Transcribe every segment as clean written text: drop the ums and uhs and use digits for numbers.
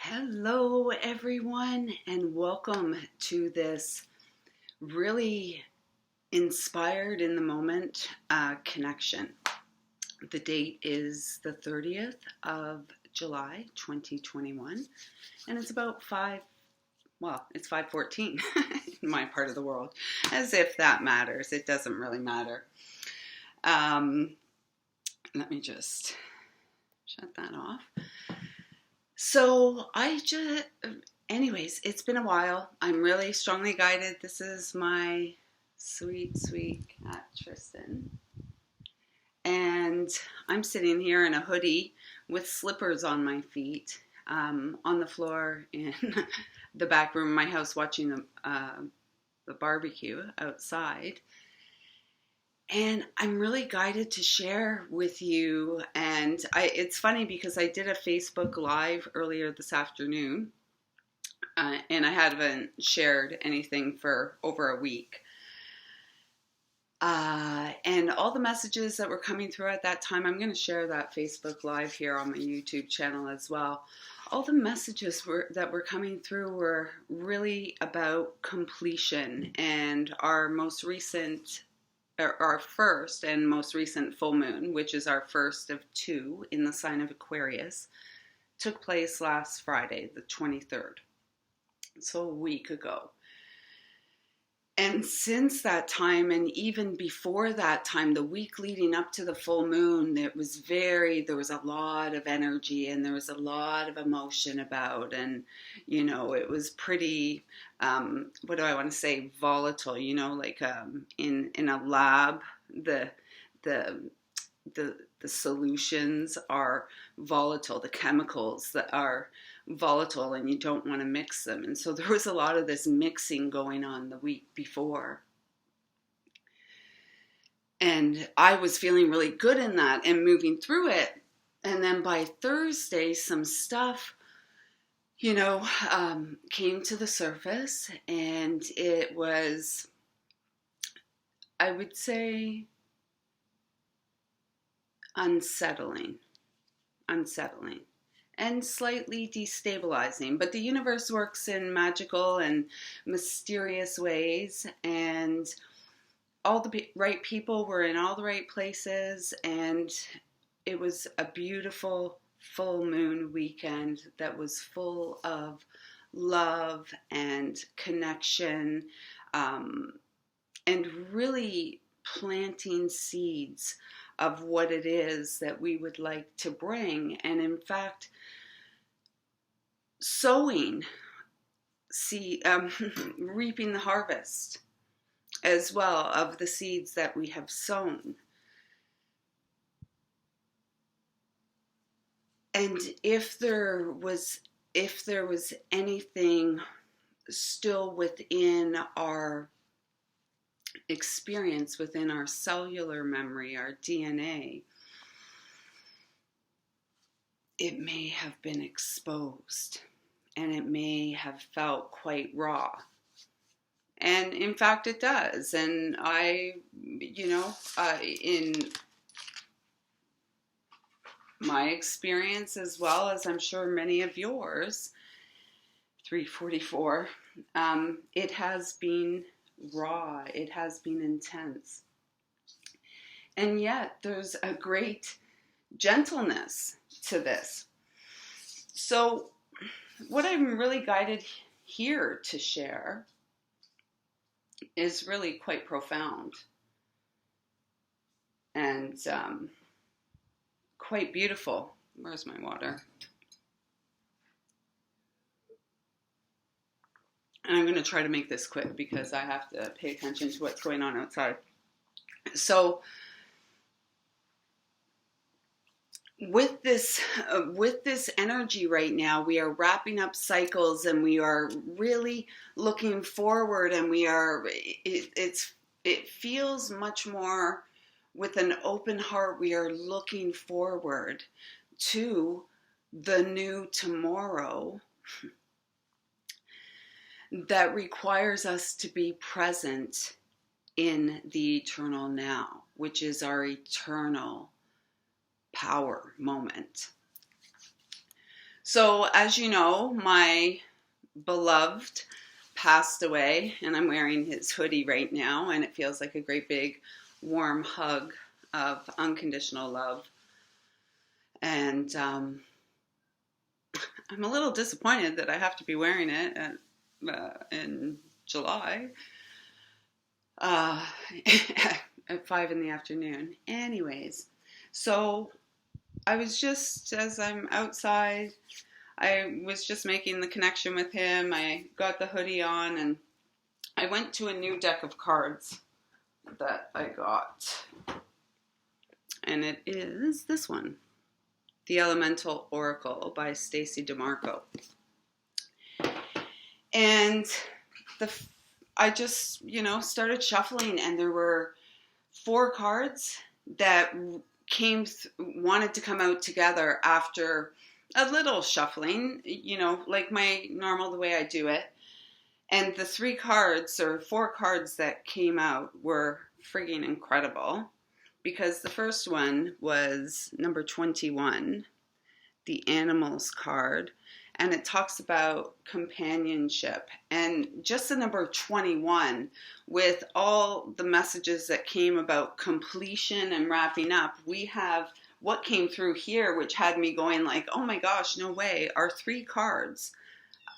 Hello, everyone, and welcome to this really inspired in the moment connection. The date is the 30th of July, 2021, and it's about it's 5:14 in my part of the world, as if that matters. It doesn't really matter. Let me just shut that off. So anyways, it's been a while. I'm really strongly guided. This is my sweet, sweet cat, Tristan. And I'm sitting here in a hoodie with slippers on my feet on the floor in the back room of my house watching the barbecue outside. And I'm really guided to share with you. And it's funny because I did a Facebook Live earlier this afternoon, and I haven't shared anything for over a week. And all the messages that were coming through at that time, I'm going to share that Facebook Live here on my YouTube channel as well. All the messages that were coming through were really about completion and our first and most recent full moon, which is our first of two in the sign of Aquarius, took place last Friday, the 23rd. So a week ago. And since that time, and even before that time, the week leading up to the full moon, there was a lot of energy and there was a lot of emotion about, and, it was pretty, what do I want to say, volatile, like in a lab, the solutions are volatile, the chemicals that are volatile, and you don't want to mix them. And so there was a lot of this mixing going on the week before. And I was feeling really good in that and moving through it. And then by Thursday, some stuff, came to the surface, and it was, I would say, unsettling. And slightly destabilizing. But the universe works in magical and mysterious ways, and all the right people were in all the right places, and it was a beautiful full moon weekend that was full of love and connection, and really planting seeds of what it is that we would like to bring. And in fact, sowing, reaping the harvest as well of the seeds that we have sown. And if there was anything still within our experience, within our cellular memory, our DNA, it may have been exposed, and it may have felt quite raw. And in fact, it does. And in my experience, as well as I'm sure many of yours, 344, it has been raw, it has been intense. And yet there's a great gentleness to this. So what I'm really guided here to share is really quite profound and quite beautiful. Where's my water? And I'm going to try to make this quick because I have to pay attention to what's going on outside. So with this energy right now, we are wrapping up cycles, and we are really looking forward, and it feels much more with an open heart. We are looking forward to the new tomorrow that requires us to be present in the eternal now, which is our eternal power moment. So, as you know, my beloved passed away, and I'm wearing his hoodie right now, and it feels like a great big warm hug of unconditional love. And I'm a little disappointed that I have to be wearing it in July uh, at 5 in the afternoon. Anyways, so I was just, as I'm outside, I was just making the connection with him. I got the hoodie on and I went to a new deck of cards that I got. And it is this one, The Elemental Oracle by Stacey DeMarco. And I just, started shuffling, and there were 4 cards that wanted to come out together after a little shuffling, like the way I do it. And the 4 cards that came out were frigging incredible, because the first one was number 21, the Animals card, and it talks about companionship. And just the number 21, with all the messages that came about completion and wrapping up, we have what came through here, which had me going like, oh my gosh, no way, are 3 cards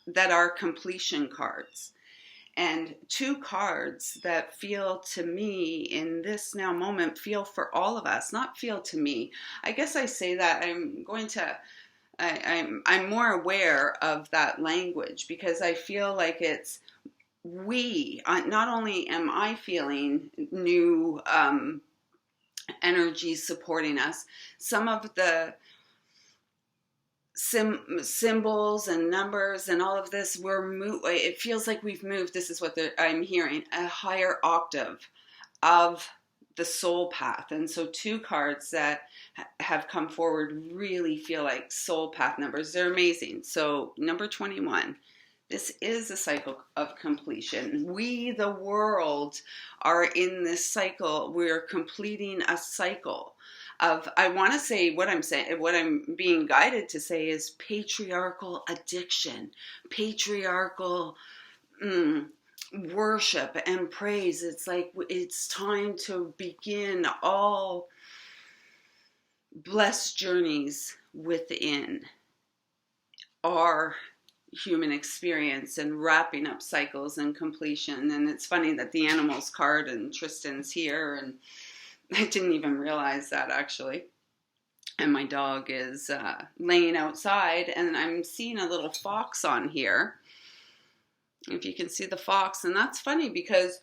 that are completion cards. And 2 cards that feel to me in this now moment, feel for all of us, not feel to me. I guess I say that I'm more aware of that language, because I feel like it's we. Not only am I feeling new energy supporting us, some of the symbols and numbers and all of this, it feels like we've moved, this is what I'm hearing, a higher octave of the soul path. And so 2 cards that have come forward really feel like soul path numbers. They're amazing. So number 21, this is a cycle of completion. We, the world, are in this cycle. We're completing a cycle of, I want to say, what I'm being guided to say is patriarchal addiction, patriarchal worship and praise. It's like it's time to begin all blessed journeys within our human experience and wrapping up cycles and completion. And it's funny that the Animals card and Tristan's here, and I didn't even realize that, actually. And my dog is laying outside, and I'm seeing a little fox on here. If you can see the fox. And that's funny, because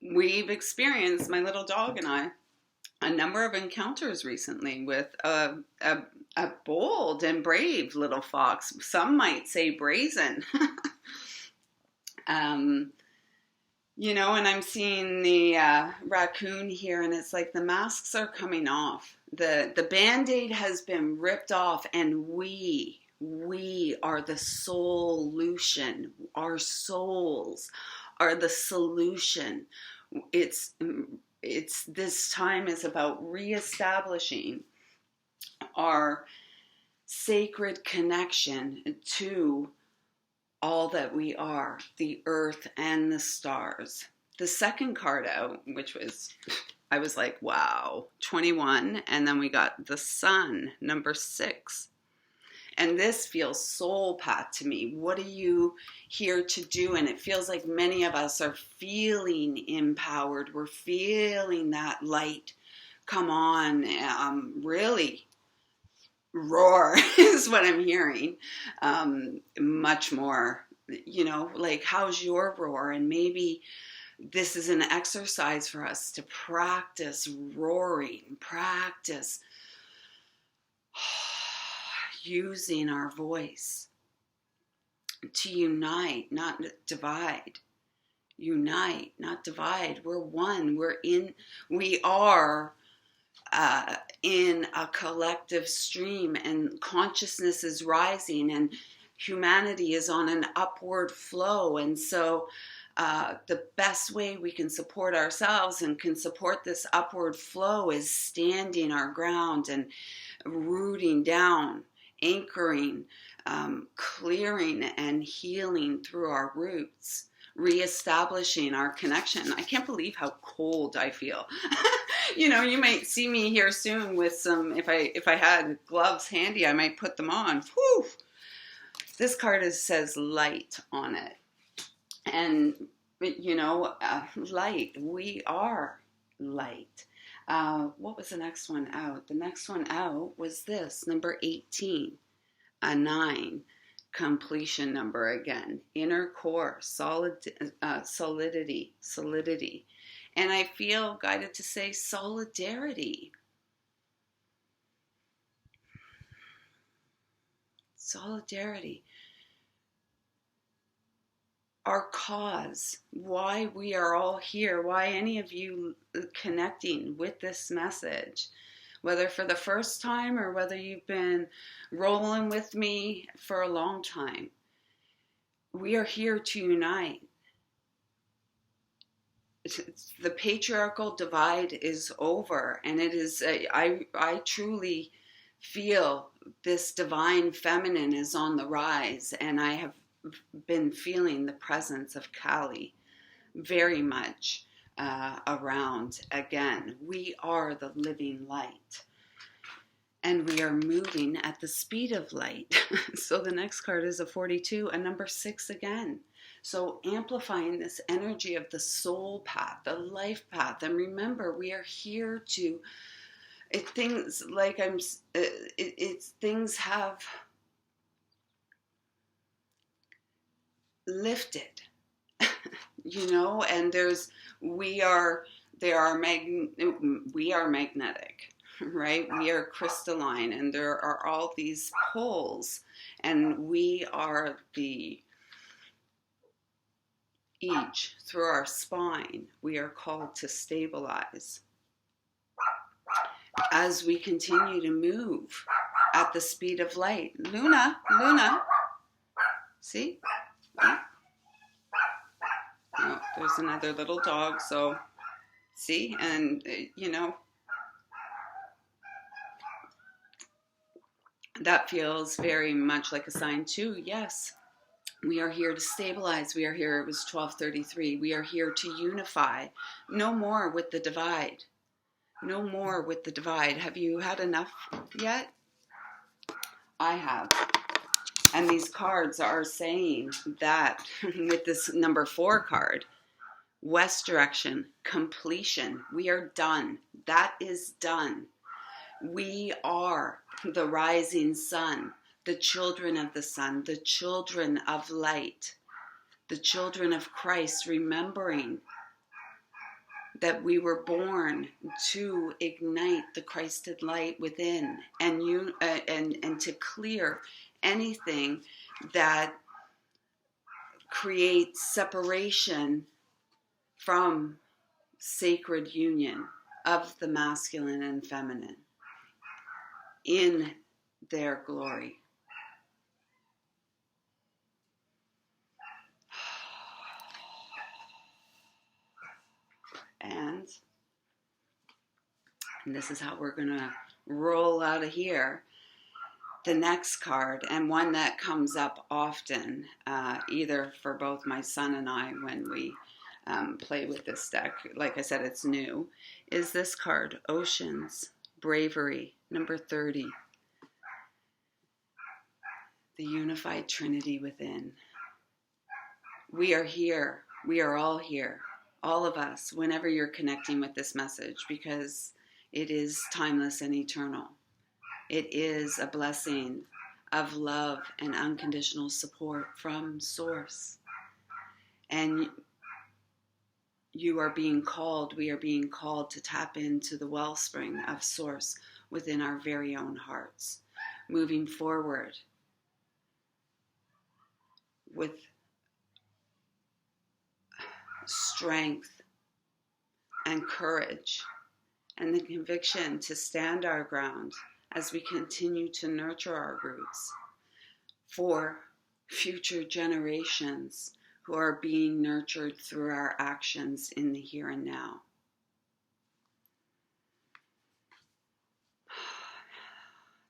we've experienced, my little dog and I, a number of encounters recently with a bold and brave little fox. Some might say brazen. And I'm seeing the raccoon here, and it's like the masks are coming off. The Band-Aid has been ripped off, and we are the solution. Our souls are the solution. It's this time is about reestablishing our sacred connection to all that we are, the earth and the stars. The second card out, which was, I was like, wow, 21. And then we got the sun, number 6. And this feels soul path to me. What are you here to do? And it feels like many of us are feeling empowered. We're feeling that light come on, really roar is what I'm hearing. Much more, like, how's your roar? And maybe this is an exercise for us to practice roaring, practice using our voice to unite, not divide. Unite, not divide. We're one. We are in a collective stream, and consciousness is rising, and humanity is on an upward flow. And so the best way we can support ourselves and can support this upward flow is standing our ground and rooting down, anchoring, clearing and healing through our roots, reestablishing our connection. I can't believe how cold I feel. You know, you might see me here soon with some, if I had gloves handy, I might put them on. Whew. This card says light on it. And, you know, light, we are light. What was the next one out? The next one out was this, number 18, a 9, completion number again, inner core, solidity. And I feel guided to say solidarity. Solidarity. Our cause, why we are all here, why any of you connecting with this message, whether for the first time or whether you've been rolling with me for a long time. We are here to unite. The patriarchal divide is over, and it is, I truly feel this divine feminine is on the rise, and I have been feeling the presence of Kali very much around again. We are the living light, and we are moving at the speed of light. So the next card is a 42, a number 6 again. So amplifying this energy of the soul path, the life path. And remember, we are here to, things have lifted, you know, and we are magnetic, right? We are crystalline, and there are all these poles, and we are each through our spine, we are called to stabilize as we continue to move at the speed of light. Luna, see? Oh, there's another little dog, so see, and you know, that feels very much like a sign too. Yes, we are here to stabilize. We are here, it was 12:33. We are here to unify. No more with the divide. No more with the divide. Have you had enough yet? I have. And these cards are saying that with this number 4 card, west direction, completion. We are done. That is done. We are the rising sun, the children of the sun, the children of light, the children of Christ, remembering that we were born to ignite the Christed light within, and to clear anything that creates separation from sacred union of the masculine and feminine in their glory. And this is how we're going to roll out of here. The next card, and one that comes up often, either for both my son and I when we play with this deck, like I said, it's new, is this card, Oceans, Bravery, number 30. The unified Trinity within. We are here. We are all here. All of us, whenever you're connecting with this message, because it is timeless and eternal. It is a blessing of love and unconditional support from Source. And you are being called, we are being called to tap into the wellspring of Source within our very own hearts, moving forward with strength and courage and the conviction to stand our ground as we continue to nurture our roots for future generations who are being nurtured through our actions in the here and now.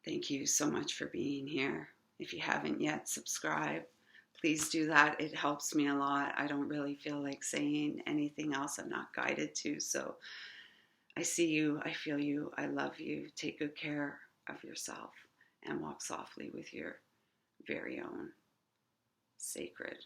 Thank you so much for being here. If you haven't yet, subscribe. Please do that. It helps me a lot. I don't really feel like saying anything else. I'm not guided to. So I see you. I feel you. I love you. Take good care of yourself and walk softly with your very own sacred